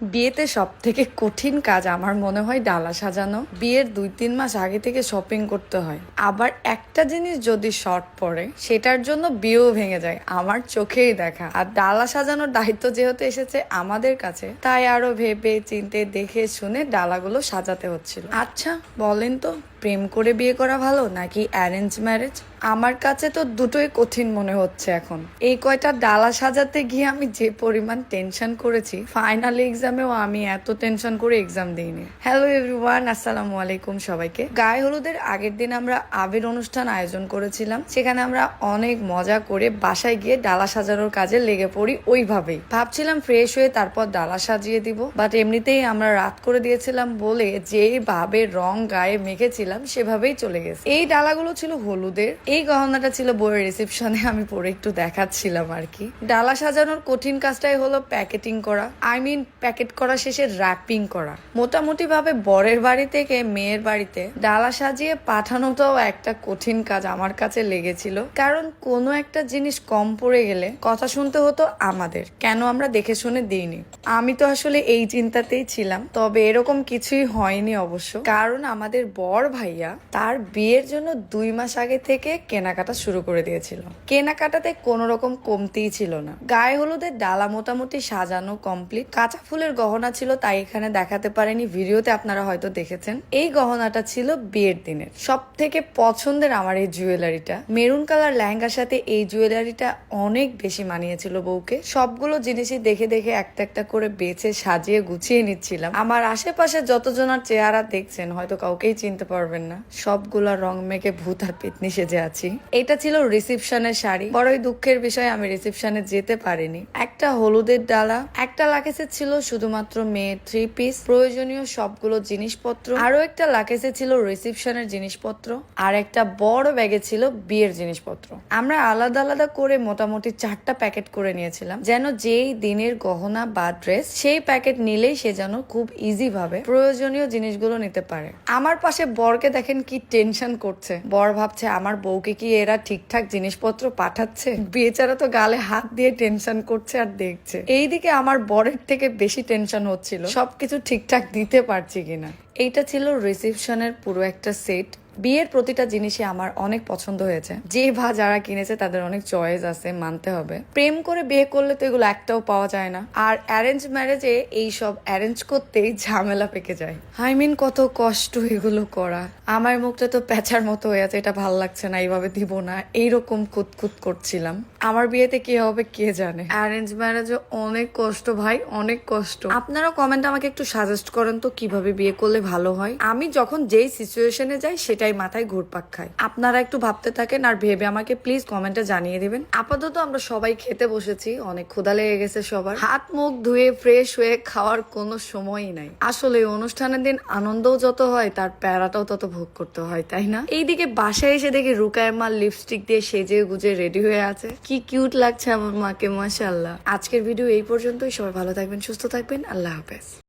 বিয়েতে সব থেকে কঠিন কাজ আমার মনে হয় ডালা সাজানো। বিয়ের 2-3 মাস আগে থেকে শপিং করতে হয়, আবার একটা জিনিস যদি শর্ট পড়ে সেটার জন্য বিয়েও ভেঙে যায়, আমার চোখেই দেখা। আর ডালা সাজানোর দায়িত্ব যেহেতু এসেছে আমাদের কাছে, তাই আরো ভেবে চিন্তে দেখে শুনে ডালাগুলো সাজাতে হচ্ছিল। আচ্ছা বলেন তো, প্রেম করে বিয়ে করা ভালো নাকি অ্যারেঞ্জ ম্যারেজ? আমার কাছে তো দুটোই কঠিন মনে হচ্ছে এখন। এই কয়টা ডালা সাজাতে গিয়ে আমি যে পরিমাণ টেনশন করেছি, ফাইনাল এক্সামেও আমি এত টেনশন করে এক্সাম দিইনি। হ্যালো এভরিওয়ান, আসসালামু আলাইকুম সবাইকে। গায়ে হলুদের আগের দিন আমরা আবির অনুষ্ঠান আয়োজন করেছিলাম, সেখানে আমরা অনেক মজা করে বাসায় গিয়ে ডালা সাজানোর কাজে লেগে পড়ি। ওইভাবেই ভাবছিলাম ফ্রেশ হয়ে তারপর ডালা সাজিয়ে দিব, বাট এমনিতেই আমরা রাত করে দিয়েছিলাম বলে যেভাবে রং গায়ে মেখেছিলাম সেভাবেই চলে গেছে। এই ডালাগুলো ছিল হলুদের, এই গহনাটা ছিল বইয়ের রিসেপশনে আমি পরে একটু দেখাচ্ছিলাম আর কি। ডালা সাজানোর কঠিন কাজটাই হলো প্যাকেটিং করা, প্যাকেট করা শেষে র্যাপিং করা। মোটামুটি ভাবে বরের বাড়ি থেকে মেয়ের বাড়িতে ডালা সাজিয়ে পাঠানোটাও একটা কঠিন কাজ আমার কাছে লেগেছিল, কারণ কোনো একটা জিনিস কম পড়ে গেলে কথা শুনতে হতো আমাদের, কেন আমরা দেখে শুনে দিইনি। আমি তো আসলে এই চিন্তাতেই ছিলাম, তবে এরকম কিছুই হয়নি অবশ্য, কারণ আমাদের বর ভাইয়া তার বিয়ের জন্য 2 মাস আগে থেকে কেনাকাটা শুরু করে দিয়েছিল। কেনাকাটাতে কোনো রকম কমতিই ছিল না। গায়ে হলুদের ডালা মোটামুটি সাজানো কমপ্লিট। কাঁচা ফুলের গহনা ছিল, তাই এখানে দেখাতে পারেনি, ভিডিওতে আপনারা হয়তো দেখেছেন। এই গহনাটা ছিল বিয়ের দিনের সব থেকে পছন্দের আমার এই জুয়েলারিটা। মেরুন কালার লেহেঙ্গার সাথে এই জুয়েলারিটা অনেক বেশি মানিয়েছিল বউকে। সবগুলো জিনিসই দেখে দেখে একটা একটা করে বেছে সাজিয়ে গুছিয়ে নিচ্ছিলাম। আমার আশেপাশে যতজনের চেহারা দেখছেন হয়তো কাউকেই চিনতে পারবেন না, সবগুলা রং মেখে ভূত আর পেতনি সেজে আছি। এটা ছিল রিসেপশনের শাড়ি। বড়ই দুঃখের বিষয় আমি রিসেপশনে যেতে পারিনি। একটা হলুদের ডালা, একটা লাকেসে ছিল শুধুমাত্র মেয়ের 3 পিস প্রয়োজনীয় সবগুলো জিনিসপত্র, আরো একটা লাকেসে ছিল রিসেপশনের জিনিসপত্র, আর একটা বড় ব্যাগে ছিল বিয়ের জিনিসপত্র। আমরা আলাদা আলাদা করে মোটামুটি 4টা প্যাকেট করে নিয়েছিলাম, যেন যেই দিনের গহনা বা ড্রেস সেই প্যাকেট নিলেই সে যেন খুব ইজি ভাবে প্রয়োজনীয় জিনিসগুলো নিতে পারে। আমার পাশে বরকে দেখেন কি টেনশন করছে। বর ভাবছে আমার বউকে কি এরা ঠিকঠাক জিনিসপত্র পাঠাচ্ছে, বেচারা তো গালে হাত দিয়ে টেনশন করছে আর দেখছে। এইদিকে আমার বরের থেকে বেশি টেনশন হচ্ছিল সবকিছু ঠিকঠাক দিতে পারছি কিনা। এইটা ছিল রিসেপশনের পুরো একটা সেট। বিয়ের প্রতিটা জিনিসই আমার অনেক পছন্দ হয়েছে। যে বা যারা কিনেছে তাদের অনেক চয়েস আছে, মানতে হবে। প্রেম করে বিয়ে করলে তো এগুলো একটাও পাওয়া যায় না, আর অ্যারেঞ্জ ম্যারেজে এইসব অ্যারেঞ্জ করতেই ঝামেলা পেকে যায়। কত কষ্ট এগুলো করা। আমার মুখটা তো প্যাঁচার মতো হয়ে আছে, এটা ভাল লাগছে না, এইভাবে দিব না, এইরকম কুতকুত করছিলাম। আমার বিয়েতে কি হবে কে জানে। অ্যারেঞ্জ ম্যারেজে অনেক কষ্ট ভাই, অনেক কষ্ট। আপনারা কমেন্টে আমাকে একটু সাজেস্ট করেন তো কিভাবে বিয়ে করলে ভালো হয়। আমি যখন যেই সিচুয়েশনে যাই সেটাই মাথায় ঘুরপাক খায়। আপনারা একটু ভাবতে থাকেন আর ভেবে আমাকে প্লিজ কমেন্টে জানিয়ে দিবেন। আপাতত আমরা সবাই খেতে বসেছি, অনেক ক্ষুধা লেগে গেছে সবার। হাত মুখ ধুয়ে ফ্রেশ হয়ে খাওয়ার কোনো সময়ই নাই। আসলে অনুষ্ঠানের দিন আনন্দও যত হয় তার প্যারাটাও তত ভোগ করতে হয়, তাই না? এইদিকে বাসায় এসে দেখি রুকায় মা লিপস্টিক দিয়ে সেজে গুজে রেডি হয়ে আছে। কি কিউট লাগছে আমার মাকে, মাশাআল্লাহ। আজকের ভিডিও এই পর্যন্তই। সবাই ভালো থাকবেন, সুস্থ থাকবেন, আল্লাহ হাফেজ।